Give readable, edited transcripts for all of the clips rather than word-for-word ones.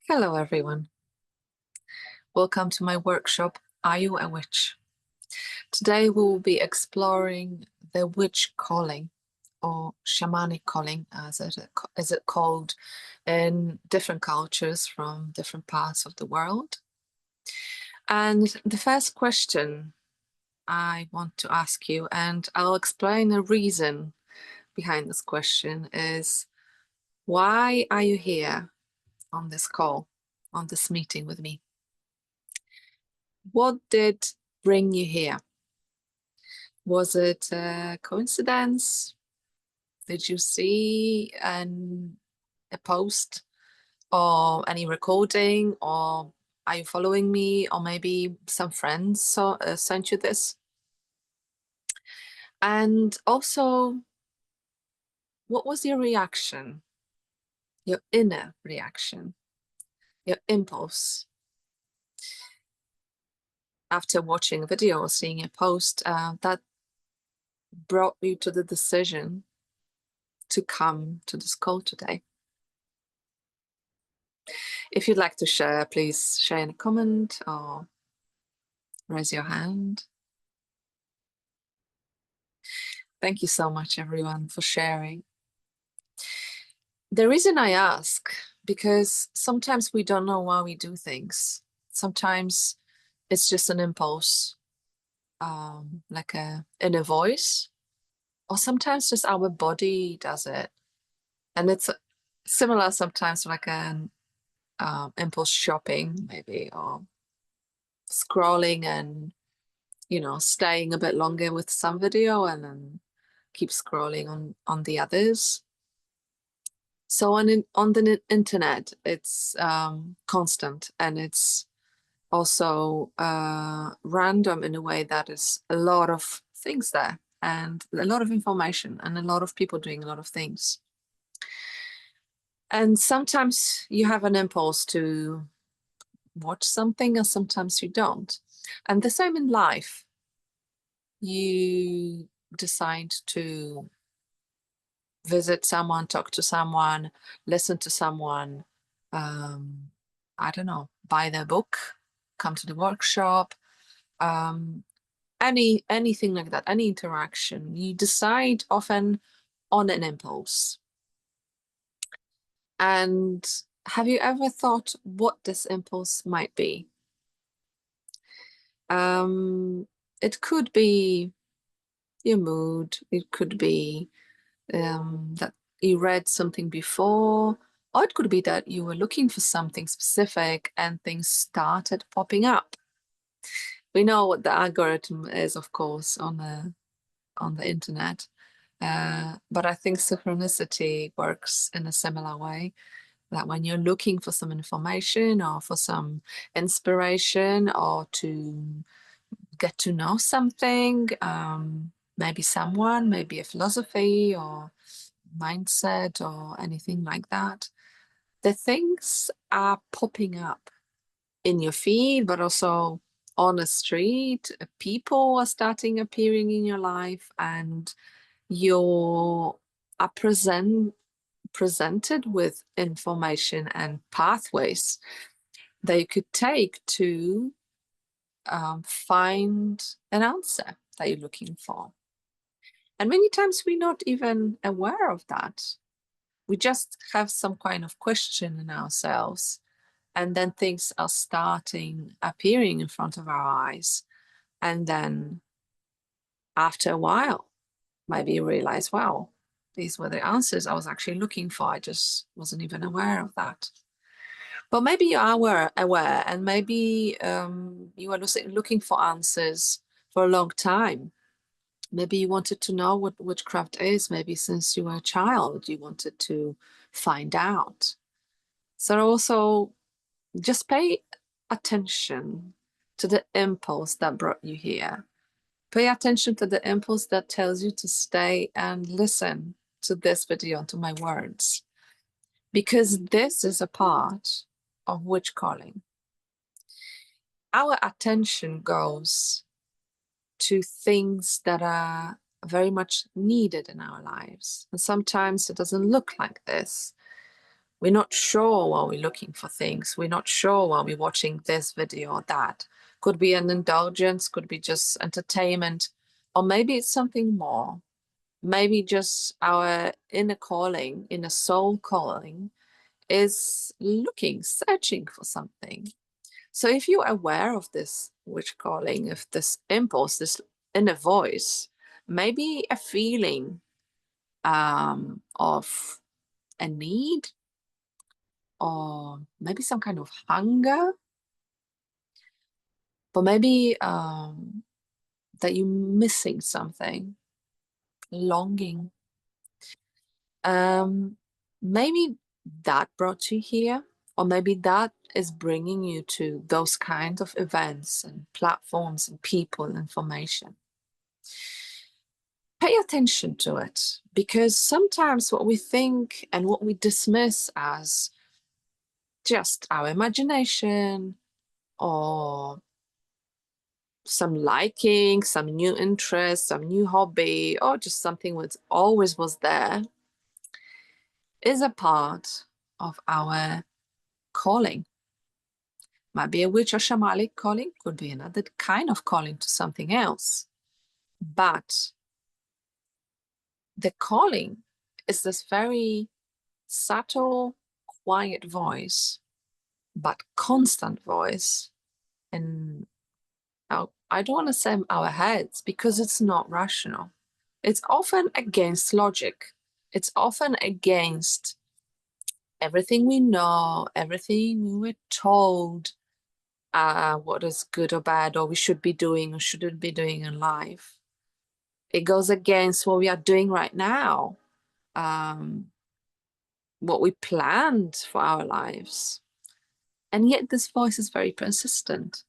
Hello everyone. Welcome to my workshop, Are You a Witch? Today we will be exploring the witch calling or shamanic calling as it called in different cultures from different parts of the world. And the first question I want to ask you, and I'll explain the reason behind this question, is why are you here on this call, on this meeting with me? What did bring you here? Was it a coincidence? Did you see a post or any recording, or are you following me, or maybe some friends sent you this? And also, what was your reaction, your inner reaction, your impulse after watching a video or seeing a post that brought you to the decision to come to this call today? If you'd like to share, please share in a comment or raise your hand. Thank you so much, everyone, for sharing. The reason I ask, because sometimes we don't know why we do things. Sometimes it's just an impulse, like a inner voice, or sometimes just our body does it. And it's similar sometimes like an impulse shopping, maybe, or scrolling and, staying a bit longer with some video and then keep scrolling on the others. So on the internet, it's constant, and it's also random in a way that is a lot of things there and a lot of information and a lot of people doing a lot of things. And sometimes you have an impulse to watch something and sometimes you don't. And the same in life. You decide to visit someone, talk to someone, listen to someone, I don't know, buy their book, come to the workshop, anything like that, any interaction. You decide often on an impulse. And have you ever thought what this impulse might be? It could be your mood, it could be that you read something before, or it could be that you were looking for something specific and things started popping up. We know what the algorithm is, of course, on the internet, but I think synchronicity works in a similar way, that when you're looking for some information or for some inspiration or to get to know something, maybe someone, maybe a philosophy or mindset or anything like that, the things are popping up in your feed, but also on the street. People are starting appearing in your life, and you are presented with information and pathways that you could take to find an answer that you're looking for. And many times we're not even aware of that. We just have some kind of question in ourselves, and then things are starting appearing in front of our eyes. And then after a while, maybe you realize, wow, these were the answers I was actually looking for. I just wasn't even aware of that. But maybe you are aware, and maybe you are looking for answers for a long time. Maybe you wanted to know what witchcraft is. Maybe since you were a child, you wanted to find out. So also just pay attention to the impulse that brought you here. Pay attention to the impulse that tells you to stay and listen to this video, to my words, because this is a part of witch calling. Our attention goes to things that are very much needed in our lives. And sometimes it doesn't look like this. We're not sure while we're looking for things. We're not sure while we're watching this video or that. Could be an indulgence, could be just entertainment, or maybe it's something more. Maybe just our inner calling, inner soul calling, is looking, searching for something. So if you're aware of this witch calling, of this impulse, this inner voice, maybe a feeling of a need, or maybe some kind of hunger, but maybe that you're missing something, longing. Maybe that brought you here, or maybe that is bringing you to those kinds of events and platforms and people and information. Pay attention to it, because sometimes what we think and what we dismiss as just our imagination or some liking, some new interest, some new hobby, or just something that always was there, is a part of our calling. Might be a witch or shamanic calling, could be another kind of calling to something else. But the calling is this very subtle, quiet voice, but constant voice. And I don't want to say our heads, because it's not rational. It's often against logic. It's often against everything we know, everything we were told, what is good or bad, or we should be doing or shouldn't be doing in life. It goes against what we are doing right now, what we planned for our lives. And yet this voice is very persistent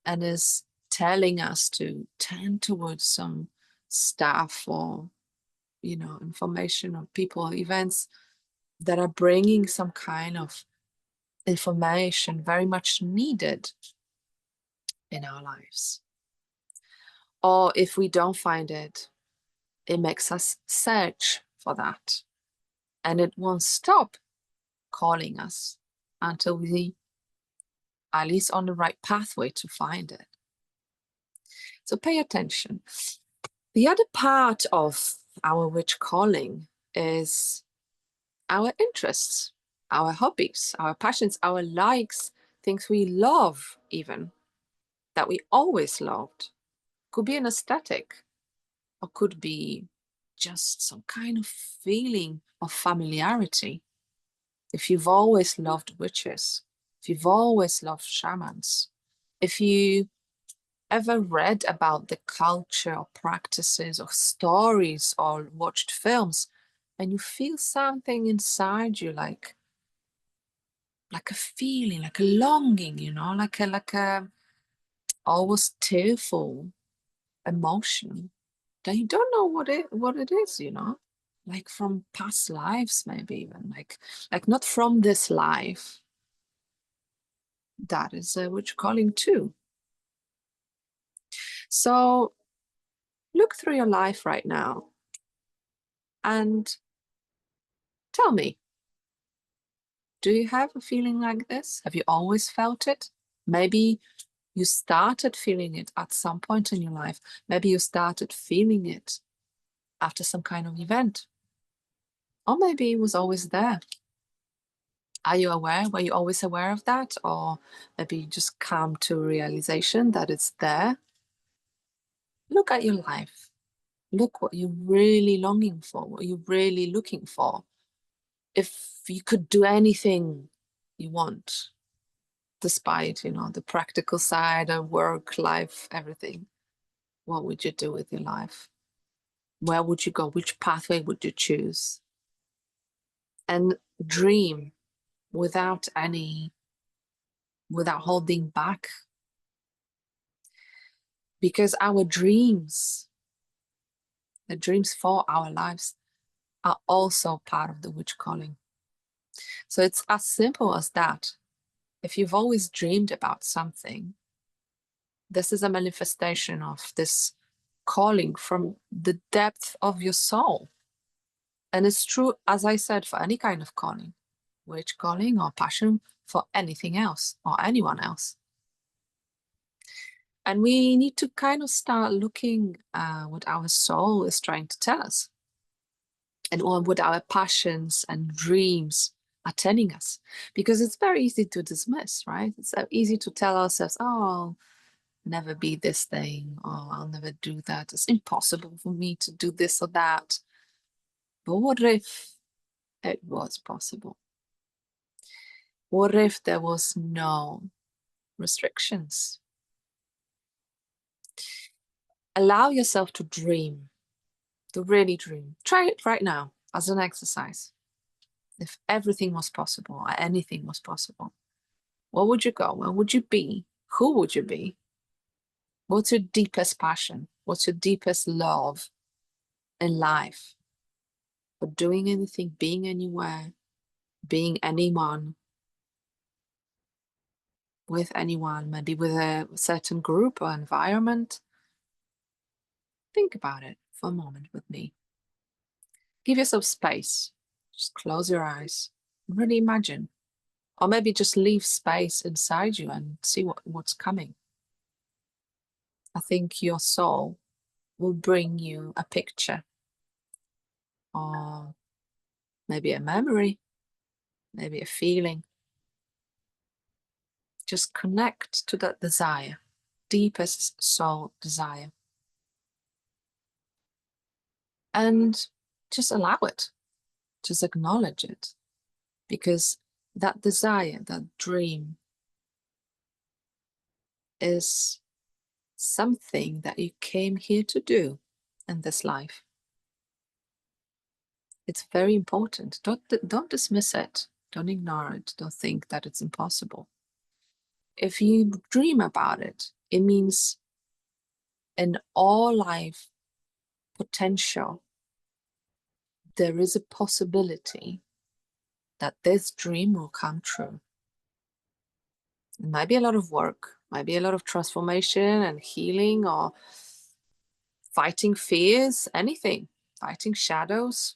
and is telling us to turn towards some stuff or, information or people or events that are bringing some kind of information very much needed in our lives. Or if we don't find it, it makes us search for that. And it won't stop calling us until we are at least on the right pathway to find it. So pay attention. The other part of our witch calling is our interests, our hobbies, our passions, our likes, things we love even, that we always loved. Could be an aesthetic, or could be just some kind of feeling of familiarity. If you've always loved witches, if you've always loved shamans, if you ever read about the culture or practices or stories or watched films, and you feel something inside you, like a feeling, like a longing, like a almost tearful emotion, then you don't know what it is, like from past lives, maybe even like not from this life. That is a witch calling too. So look through your life right now and tell me, do you have a feeling like this? Have you always felt it? Maybe you started feeling it at some point in your life. Maybe you started feeling it after some kind of event. Or maybe it was always there. Are you aware? Were you always aware of that? Or maybe you just come to a realization that it's there. Look at your life. Look what you're really longing for, what you're really looking for. If you could do anything you want, despite, the practical side of work, life, everything, what would you do with your life? Where would you go? Which pathway would you choose? And dream without holding back. Because our dreams, the dreams for our lives, are also part of the witch calling. So it's as simple as that. If you've always dreamed about something, this is a manifestation of this calling from the depth of your soul. And it's true, as I said, for any kind of calling. witch calling or passion for anything else or anyone else. And we need to kind of start looking what our soul is trying to tell us and what our passions and dreams are telling us. Because it's very easy to dismiss, right? It's so easy to tell ourselves, oh, I'll never be this thing, or I'll never do that. It's impossible for me to do this or that. But what if it was possible? What if there was no restrictions? Allow yourself to dream, to really dream. Try it right now as an exercise. If everything was possible, or anything was possible, where would you go? Where would you be? Who would you be? What's your deepest passion? What's your deepest love in life? For doing anything, being anywhere, being anyone, with anyone, maybe with a certain group or environment. Think about it for a moment with me. Give yourself space. Just close your eyes. Really imagine. Or maybe just leave space inside you and see what's coming. I think your soul will bring you a picture or maybe a memory, maybe a feeling. Just connect to that desire, deepest soul desire. And just allow it. Just acknowledge it. Because that desire, that dream is something that you came here to do in this life. It's very important. Don't dismiss it. Don't ignore it. Don't think that it's impossible. If you dream about it, it means in all life potential, there is a possibility that this dream will come true. It might be a lot of work, might be a lot of transformation and healing or fighting fears, anything, fighting shadows.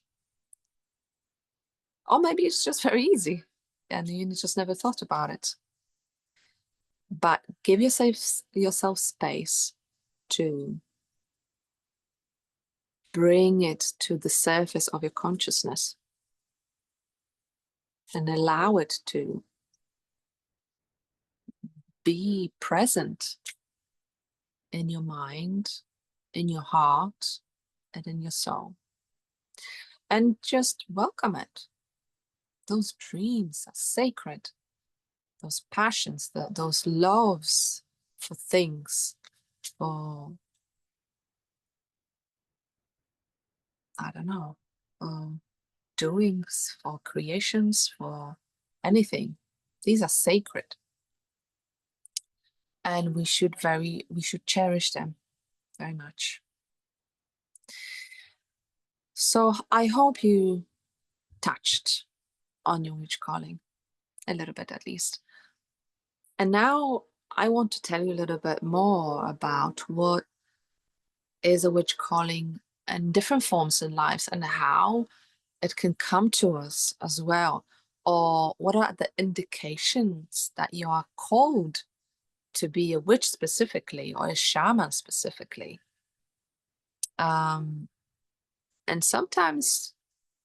Or maybe it's just very easy and you just never thought about it. But give yourself space to bring it to the surface of your consciousness and allow it to be present in your mind, in your heart, and in your soul. And just welcome it. Those dreams are sacred. Those passions, those loves for things, for, I don't know, doings, for creations, for anything. These are sacred. And we should cherish them very much. So I hope you touched on your witch calling, a little bit at least. And now I want to tell you a little bit more about what is a witch calling and different forms in lives and how it can come to us as well. Or what are the indications that you are called to be a witch specifically or a shaman specifically. And sometimes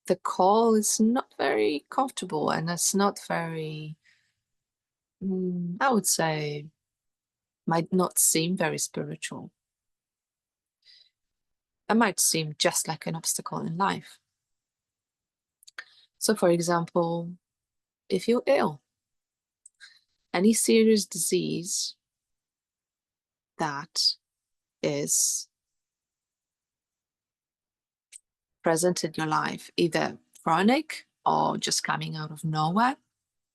the call is not very comfortable and it's not very, I would say, might not seem very spiritual. It might seem just like an obstacle in life. So for example, if you're ill, any serious disease that is present in your life, either chronic or just coming out of nowhere,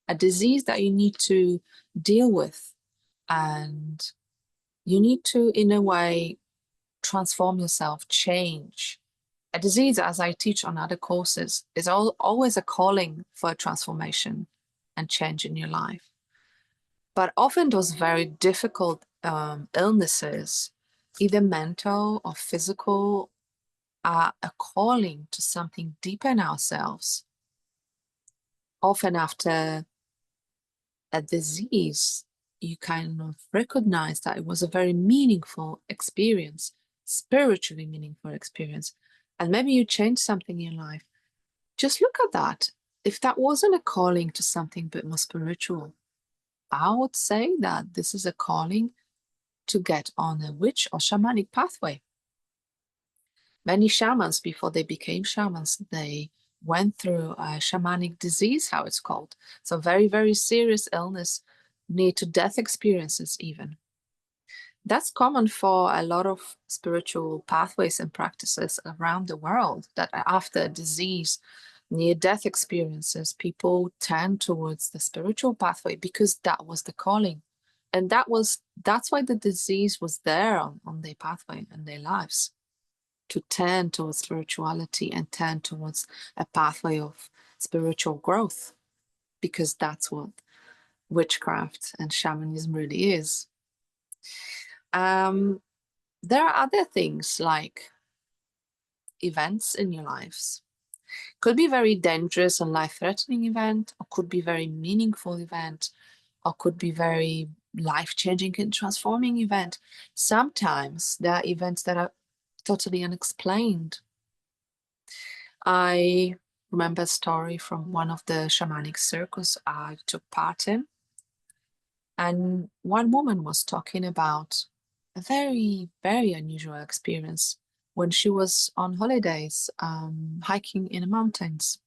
a disease that you need to deal with and you need to, in a way, transform yourself, change. A disease, as I teach on other courses, is always a calling for a transformation and change in your life. But often those very difficult illnesses, either mental or physical, are a calling to something deeper in ourselves. often after a disease, you kind of recognize that it was a very meaningful experience, spiritually meaningful experience, and maybe you changed something in your life. Just look at that. If that wasn't a calling to something a bit more spiritual, I would say that this is a calling to get on a witch or shamanic pathway. Many shamans, before they became shamans, they went through a shamanic disease, how it's called. So very, very serious illness, near to death experiences even. That's common for a lot of spiritual pathways and practices around the world, that after a disease, near-death experiences, people tend towards the spiritual pathway because that was the calling. And that's why the disease was there on their pathway and their lives, to turn towards spirituality and turn towards a pathway of spiritual growth, because that's what witchcraft and shamanism really is. There are other things like events in your lives. Could be very dangerous and life-threatening event, or could be very meaningful event, or could be very life-changing and transforming event. Sometimes there are events that are totally unexplained. I remember a story from one of the shamanic circles I took part in. And one woman was talking about a very, very unusual experience when she was on holidays, hiking in the mountains.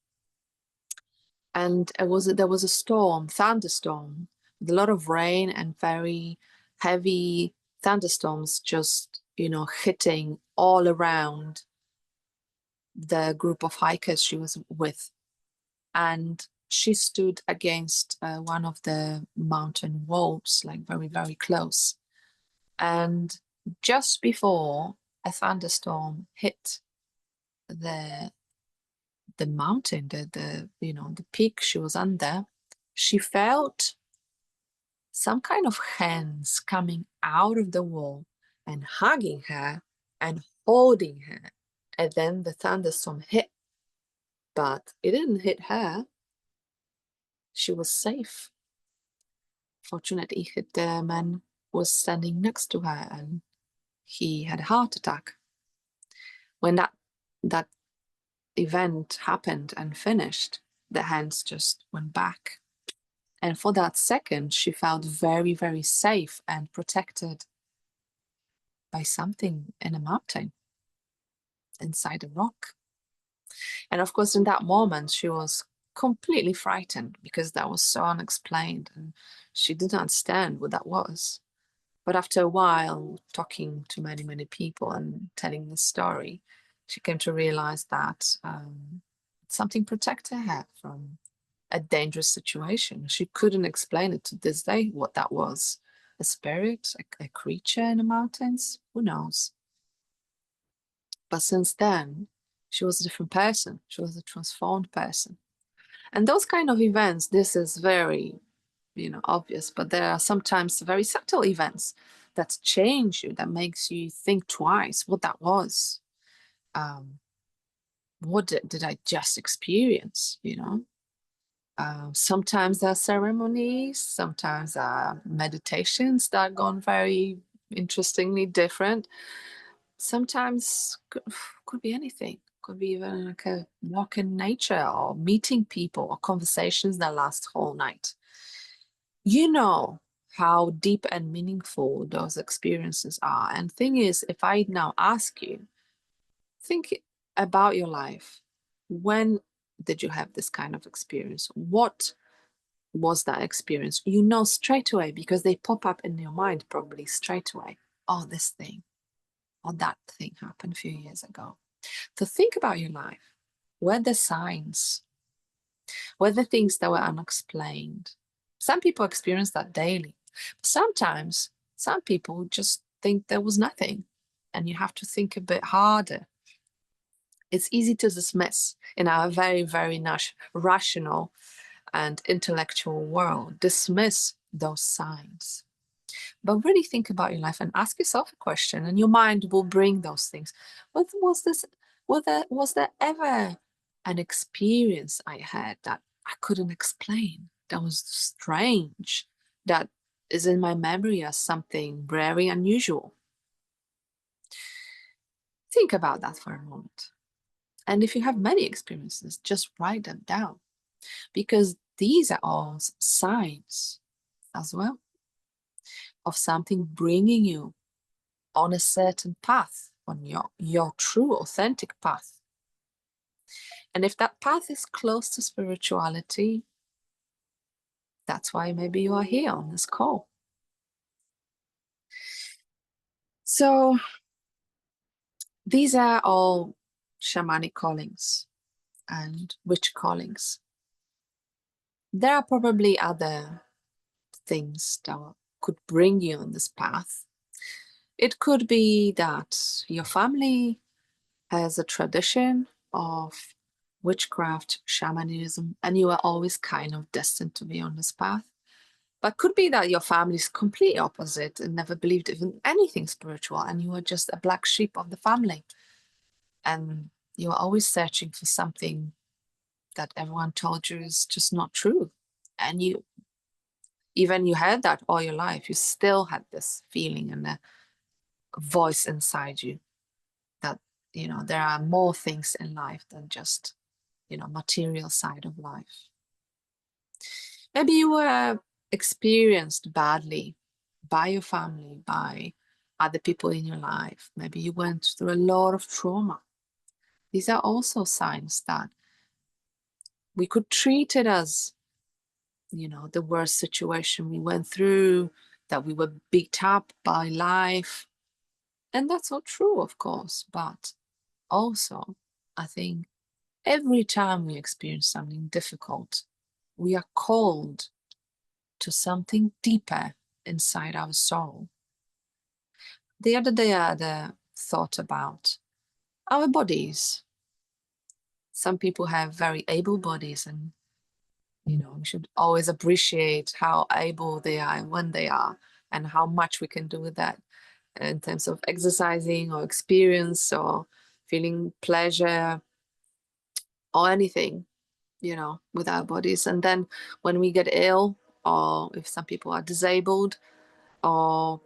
And there was a storm, thunderstorm, with a lot of rain and very heavy thunderstorms just, hitting all around the group of hikers she was with. And she stood against one of the mountain walls, like very, very close. And just before a thunderstorm hit the mountain, the peak she was under, she felt some kind of hands coming out of the wall and hugging her and holding her. And then the thunderstorm hit, but it didn't hit her. She was safe. Fortunately, the man was standing next to her and he had a heart attack. When that event happened and finished, the hands just went back. And for that second, she felt very, very safe and protected by something in a mountain, inside a rock. And of course, in that moment, she was completely frightened because that was so unexplained and she didn't understand what that was. But after a while, talking to many, many people and telling the story, she came to realize that something protected her from a dangerous situation. She couldn't explain it to this day what that was. A spirit, a creature in the mountains, who knows? But since then, she was a different person. She was a transformed person. And those kind of events, this is very, obvious, but there are sometimes very subtle events that change you, that makes you think twice what that was. What did I just experience, Sometimes there are ceremonies, sometimes there are meditations that are gone very interestingly different. Sometimes could be anything. Could be even like a walk in nature or meeting people or conversations that last whole night. You know how deep and meaningful those experiences are. And thing is, if I now ask you, think about your life. When did you have this kind of experience? What was that experience? You know straight away because they pop up in your mind probably straight away. Oh, this thing or that thing happened a few years ago. So think about your life. Were the signs? Were the things that were unexplained? Some people experience that daily. Sometimes some people just think there was nothing and you have to think a bit harder. It's easy to dismiss in our very, very rational and intellectual world, dismiss those signs. But really think about your life and ask yourself a question, and your mind will bring those things. Was there ever an experience I had that I couldn't explain. That was strange. That is in my memory as something very unusual. Think about that for a moment. And if you have many experiences, just write them down, because these are all signs as well of something bringing you on a certain path, on your true, authentic path. And if that path is close to spirituality, that's why maybe you are here on this call. So these are all shamanic callings and witch callings. There are probably other things that could bring you on this path. It could be that your family has a tradition of witchcraft, shamanism, and you are always kind of destined to be on this path. But could be that your family is completely opposite and never believed in anything spiritual, and you are just a black sheep of the family. And you are always searching for something that everyone told you is just not true. And you had that all your life, you still had this feeling and a voice inside you that, there are more things in life than just, material side of life. Maybe you were experienced badly by your family, by other people in your life. Maybe you went through a lot of trauma. These are also signs that we could treat it as, the worst situation we went through, that we were beat up by life. And that's all true, of course. But also, I think every time we experience something difficult, we are called to something deeper inside our soul. The other day, I had a thought about our bodies. Some people have very able bodies, and we should always appreciate how able they are and when they are, and how much we can do with that in terms of exercising or experience or feeling pleasure or anything, with our bodies. And then when we get ill, or if some people are disabled or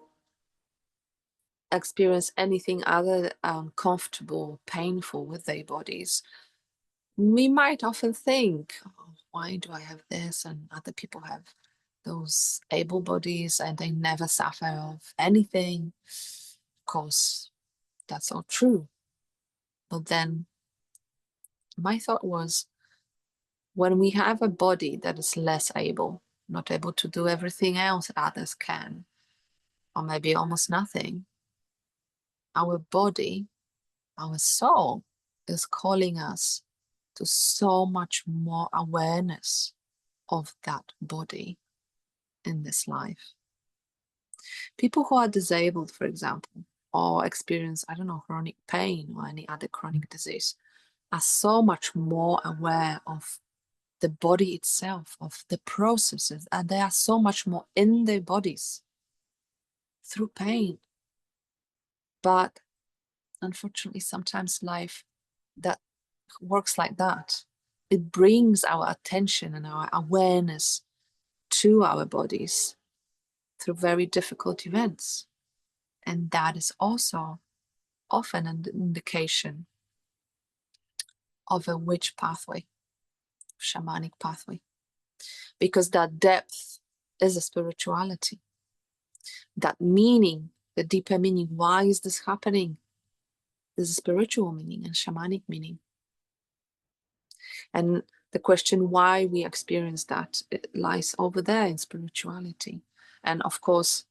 experience anything other uncomfortable, painful with their bodies, we might often think, oh, why do I have this and other people have those able bodies and they never suffer of anything? Of course, that's all true. But then my thought was, when we have a body that is less able, not able to do everything else others can, or maybe almost nothing, our body, our soul is calling us to so much more awareness of that body in this life. People who are disabled, for example, or experience, I don't know, chronic pain or any other chronic disease, are so much more aware of the body itself, of the processes, and they are so much more in their bodies through pain. But unfortunately, sometimes life that works like that. It brings our attention and our awareness to our bodies through very difficult events. And that is also often an indication of a witch pathway, shamanic pathway, because that depth is a spirituality. That meaning, the deeper meaning, why is this happening? There's a spiritual meaning and shamanic meaning. And the question why we experience that, it lies over there in spirituality. And of course,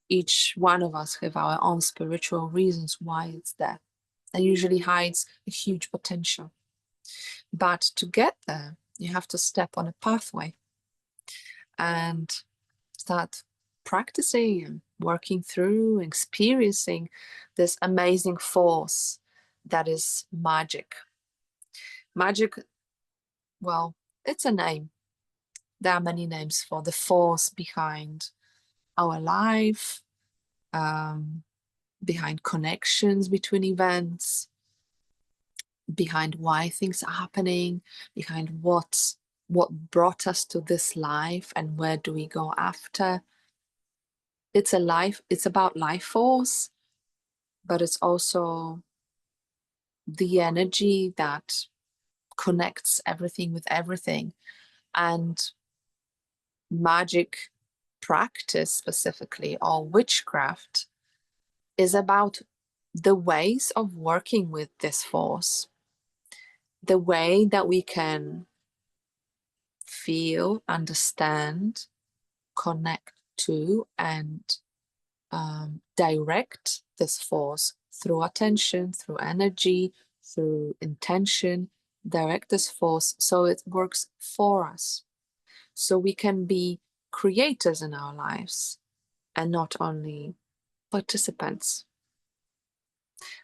each one of us have our own spiritual reasons why it's there. That usually hides a huge potential. But to get there, you have to step on a pathway and start practicing and working through, experiencing this amazing force that is magic. Magic, well, it's a name. There are many names for the force behind our life, behind connections between events. behind why things are happening, behind what brought us to this life and where do we go after. It's about life force, but it's also the energy that connects everything with everything. And magic practice specifically, or witchcraft, is about the ways of working with this force, the way that we can feel, understand, connect to, and direct this force through attention, through energy, through intention, direct this force so it works for us. So we can be creators in our lives and not only participants.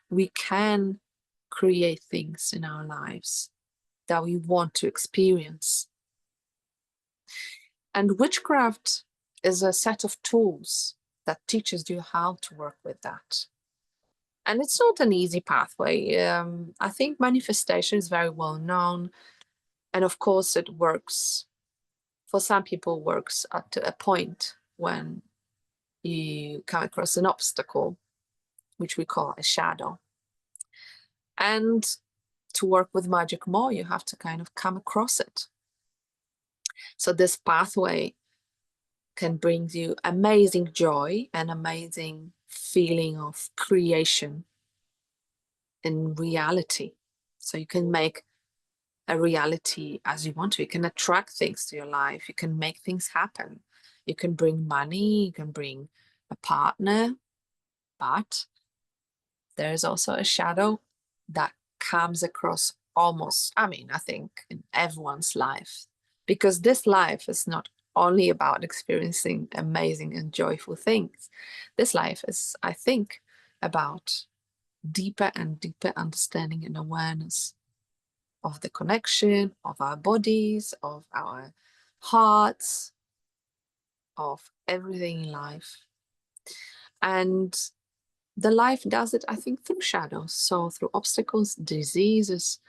We can create things in our lives that we want to experience. And witchcraft is a set of tools that teaches you how to work with that. And it's not an easy pathway. I think manifestation is very well known. And of course it works, for some people works up to a point when you come across an obstacle, which we call a shadow. And to work with magic more, you have to kind of come across it. So this pathway can bring you amazing joy and amazing feeling of creation in reality. So you can make a reality as you want to. You can attract things to your life. You can make things happen. You can bring money. You can bring a partner. But there is also a shadow that comes across almost, I think, in everyone's life. Because this life is not only about experiencing amazing and joyful things. This life is, I think, about deeper and deeper understanding and awareness of the connection of our bodies, of our hearts, of everything in life. And the life does it, I think, through shadows. So through obstacles, diseases,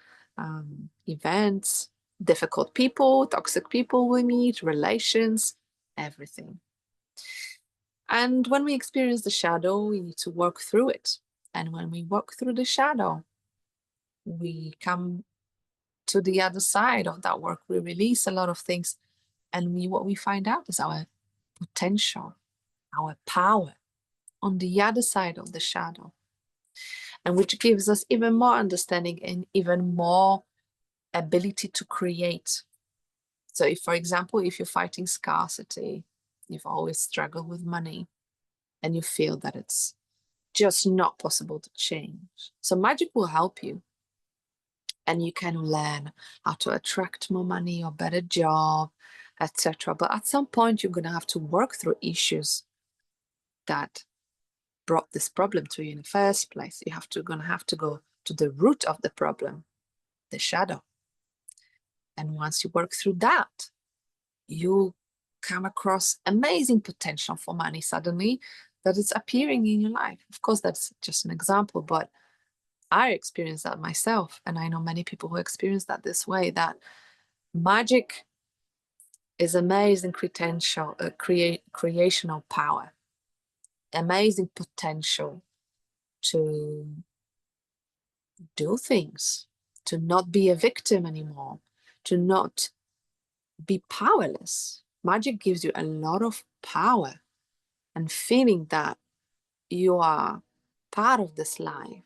events, difficult people, toxic people we meet, relations, everything. And when we experience the shadow, we need to work through it. And when we walk through the shadow, we come to the other side of that work. We release a lot of things. And what we find out is our potential, our power on the other side of the shadow. And which gives us even more understanding and even more ability to create. So if, for example, if you're fighting scarcity, you've always struggled with money and you feel that it's just not possible to change. So magic will help you. And you can learn how to attract more money or better job, etc. But at some point, you're going to have to work through issues that brought this problem to you in the first place. You're going to have to go to the root of the problem, the shadow. And once you work through that, you come across amazing potential for money suddenly that is appearing in your life. Of course, that's just an example, but I experienced that myself. And I know many people who experience that this way, that magic is amazing potential, creational power, amazing potential to do things, to not be a victim anymore, to not be powerless. Magic gives you a lot of power and feeling that you are part of this life,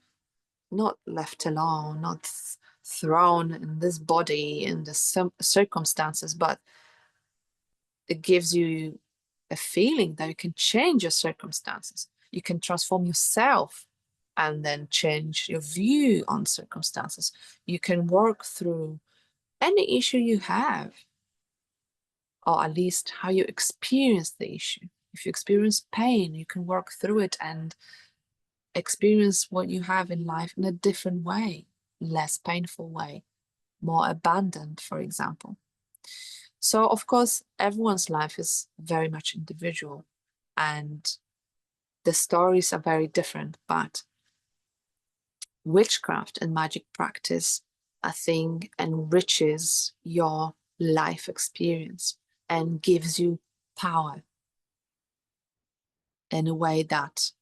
not left alone, not thrown in this body, in the circumstances, but it gives you a feeling that you can change your circumstances. You can transform yourself and then change your view on circumstances. You can work through any issue you have, or at least how you experience the issue. If you experience pain, you can work through it and experience what you have in life in a different way, less painful way, more abundant, for example. So, of course, everyone's life is very much individual and the stories are very different, but witchcraft and magic practice, I think, enriches your life experience and gives you power in a way that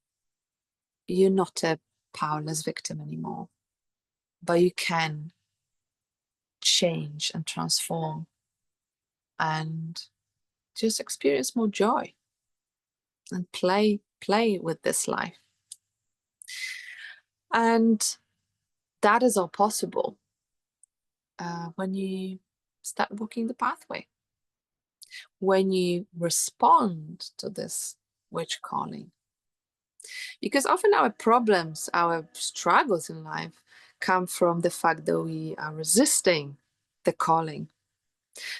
you're not a powerless victim anymore, but you can change and transform and just experience more joy and play with this life. And that is all possible when you start walking the pathway, when you respond to this witch calling. Because often our problems, our struggles in life come from the fact that we are resisting the calling,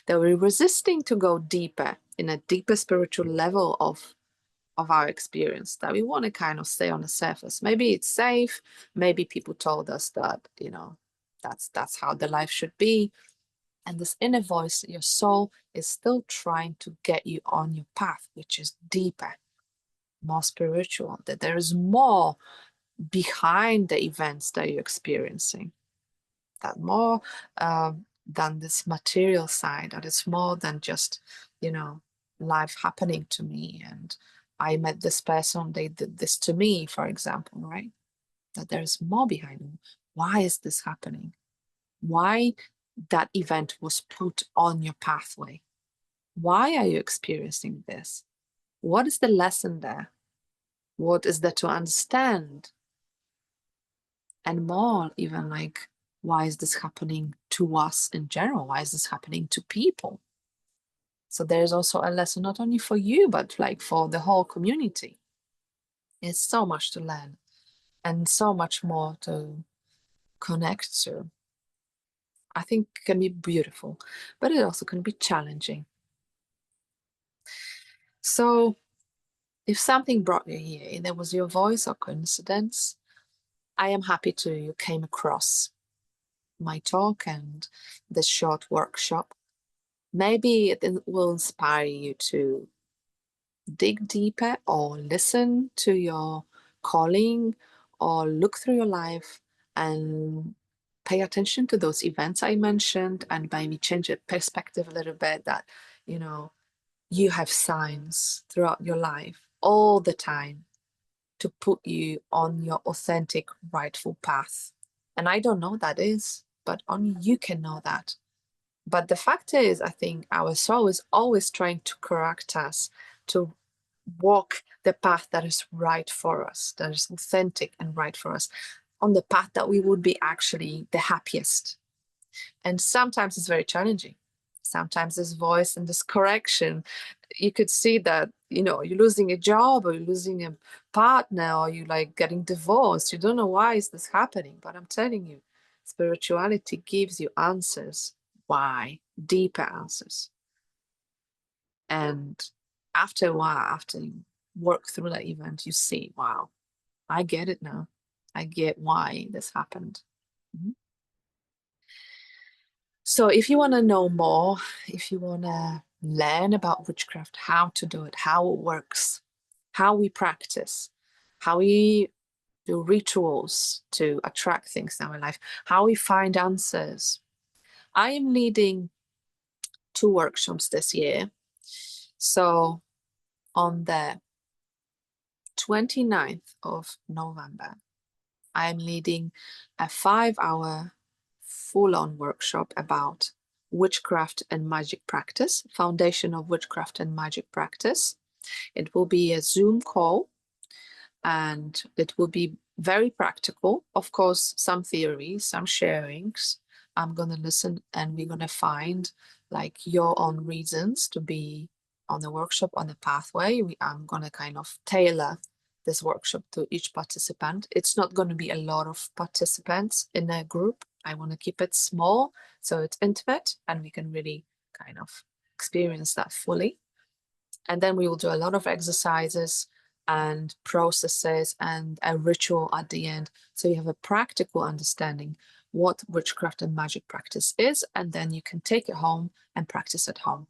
that we're resisting to go deeper in a deeper spiritual level of our experience, that we want to kind of stay on the surface. Maybe it's safe, maybe people told us that, you know, that's how the life should be. And this inner voice, your soul, is still trying to get you on your path, which is deeper, more spiritual, that there is more behind the events that you're experiencing, that more than this material side, that it's more than just, you know, life happening to me and I met this person, they did this to me, for example, right? That there's more behind it. Why is this happening? Why that event was put on your pathway? Why are you experiencing this? What is the lesson there? What is there to understand? And more, even like, why is this happening to us in general? Why is this happening to people? So there's also a lesson not only for you, but like for the whole community. It's so much to learn and so much more to connect to. I think it can be beautiful, but it also can be challenging. So if something brought you here, and there was your voice or coincidence, I am happy you came across my talk and this short workshop. Maybe it will inspire you to dig deeper or listen to your calling or look through your life and pay attention to those events I mentioned and maybe change your perspective a little bit, that, you know, you have signs throughout your life all the time to put you on your authentic, rightful path. And I don't know what that is, but only you can know that. But the fact is, I think our soul is always trying to correct us, to walk the path that is right for us, that is authentic and right for us, on the path that we would be actually the happiest. And sometimes it's very challenging. Sometimes this voice and this correction, you could see that, you know, you're losing a job or you're losing a partner or you like getting divorced. You don't know why is this happening, but I'm telling you, spirituality gives you answers. Why? Deeper answers. And after a while, after you work through that event, you see, wow, I get it now. I get why this happened. Mm-hmm. So if you want to know more, if you want to learn about witchcraft, how to do it, how it works, how we practice, how we do rituals to attract things in our life, how we find answers. I am leading 2 workshops this year. So on the 29th of November, I'm leading a 5-hour full-on workshop about witchcraft and magic practice, foundation of witchcraft and magic practice. It will be a Zoom call and it will be very practical. Of course, some theory, some sharings. I'm going to listen and we're going to find like your own reasons to be on the workshop, on the pathway. I'm going to kind of tailor this workshop to each participant. It's not going to be a lot of participants in a group. I want to keep it small so it's intimate and we can really kind of experience that fully. And then we will do a lot of exercises and processes and a ritual at the end. So you have a practical understanding what witchcraft and magic practice is, and then you can take it home and practice at home.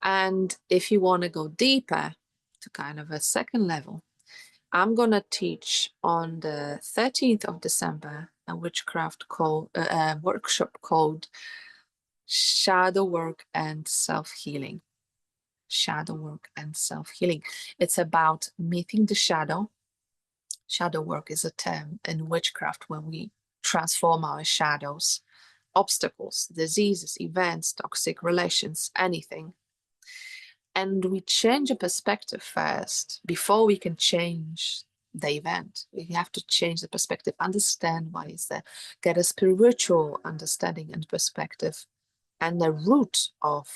And if you want to go deeper to kind of a second level, I'm gonna teach on the 13th of December a witchcraft workshop called Shadow Work and Self-Healing. Shadow work and self-healing. It's about meeting the shadow. Shadow work is a term in witchcraft when we transform our shadows, obstacles, diseases, events, toxic relations, anything. And we change a perspective first before we can change the event. We have to change the perspective, understand why it's there, get a spiritual understanding and perspective, and the root of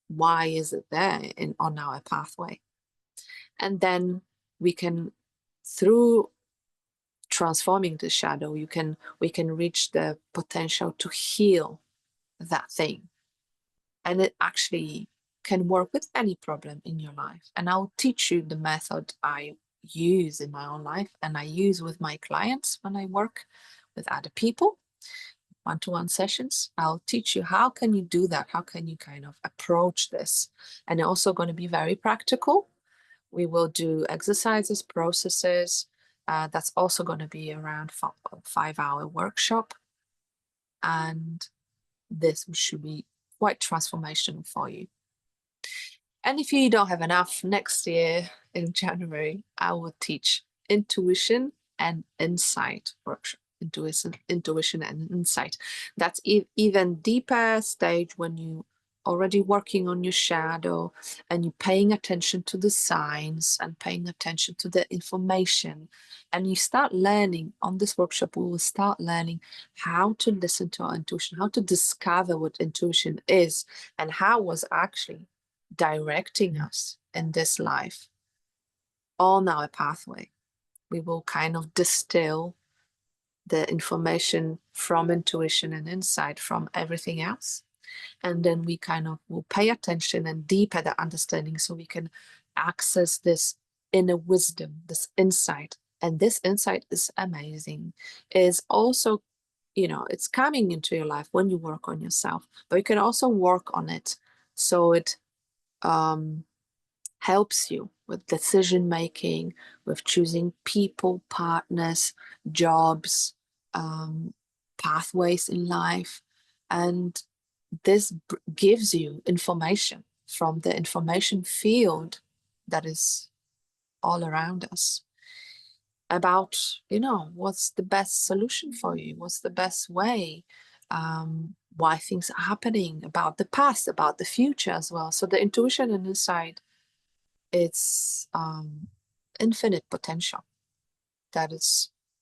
why is it there on our pathway. And then we can, through transforming the shadow, we can reach the potential to heal that thing. And it actually can work with any problem in your life. And I'll teach you the method I use in my own life and I use with my clients when I work with other people, one-to-one sessions. I'll teach you how can you do that, how can you kind of approach this. And also going to be very practical. We will do exercises, processes. That's also going to be around 5-hour workshop. And this should be quite transformational for you. And if you don't have enough, next year in January, I will teach intuition and insight workshop. Intuition and insight. That's even deeper stage when you already working on your shadow and you're paying attention to the signs and paying attention to the information. And you start learning on this workshop, we will start learning how to listen to our intuition, how to discover what intuition is and how was actually directing us in this life on our pathway. We will kind of distill the information from intuition and insight from everything else. And then we kind of will pay attention and deepen the understanding so we can access this inner wisdom, this insight. And this insight is amazing. Is also, it's coming into your life when you work on yourself, but you can also work on it so it helps you with decision making, with choosing people, partners, jobs, pathways in life. And this gives you information from the information field that is all around us about, what's the best solution for you, what's the best way, why things are happening, about the past, about the future as well. So the intuition and insight, it's infinite potential that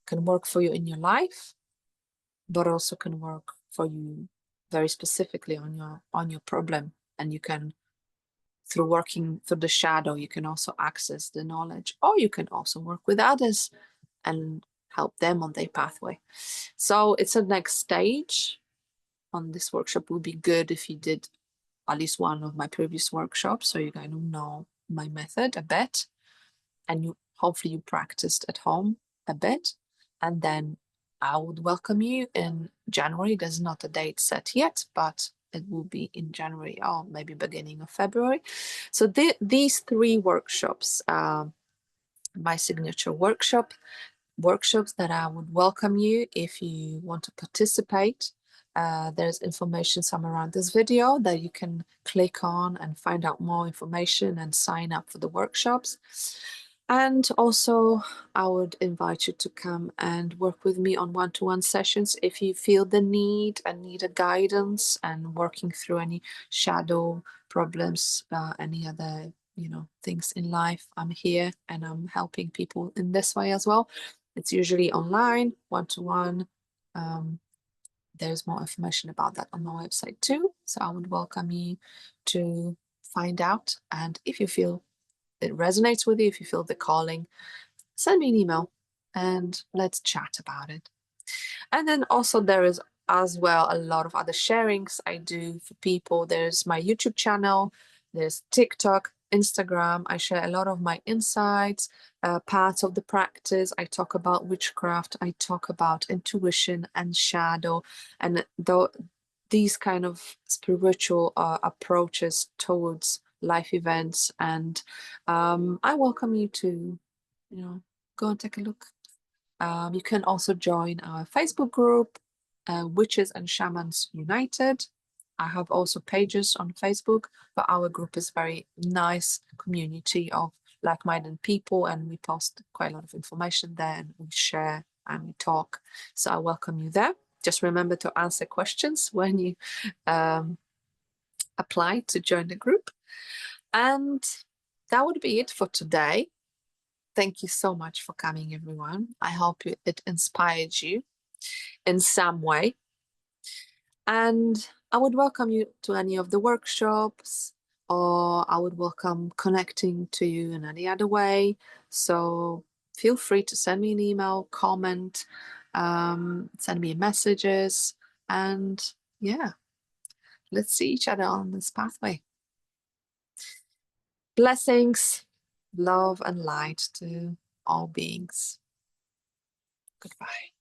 can work for you in your life, but also can work for you very specifically on your problem. And you can, through working through the shadow, you can also access the knowledge, or you can also work with others and help them on their pathway. So it's a next stage on this workshop. Would be good if you did at least one of my previous workshops, so you kind of know my method a bit, and hopefully you practiced at home a bit. And then I would welcome you in January. There's not a date set yet, but it will be in January or maybe beginning of February. So these 3 workshops, my signature workshops that I would welcome you if you want to participate. There's information somewhere around this video that you can click on and find out more information and sign up for the workshops. And also, I would invite you to come and work with me on one-to-one sessions if you feel the need and need a guidance and working through any shadow problems, any other things in life. I'm here and I'm helping people in this way as well. It's usually online, one-to-one. There's more information about that on my website too. So I would welcome you to find out. And if you feel it resonates with you, if you feel the calling, send me an email and let's chat about it. And then also there is as well a lot of other sharings I do for people. There's my YouTube channel, there's TikTok, Instagram. I share a lot of my insights, parts of the practice. I talk about witchcraft, I talk about intuition and shadow, and these kind of spiritual approaches towards life events. And I welcome you to go and take a look. You can also join our Facebook group, Witches and Shamans United. I have also pages on Facebook, but our group is very nice community of like-minded people, and we post quite a lot of information there, and we share and we talk. So I welcome you there. Just remember to answer questions when you apply to join the group. And that would be it for today. Thank you so much for coming, everyone. I hope it inspired you in some way. And I would welcome you to any of the workshops, or I would welcome connecting to you in any other way. So feel free to send me an email, comment, send me messages, and yeah, let's see each other on this pathway. Blessings, love, and light to all beings. Goodbye.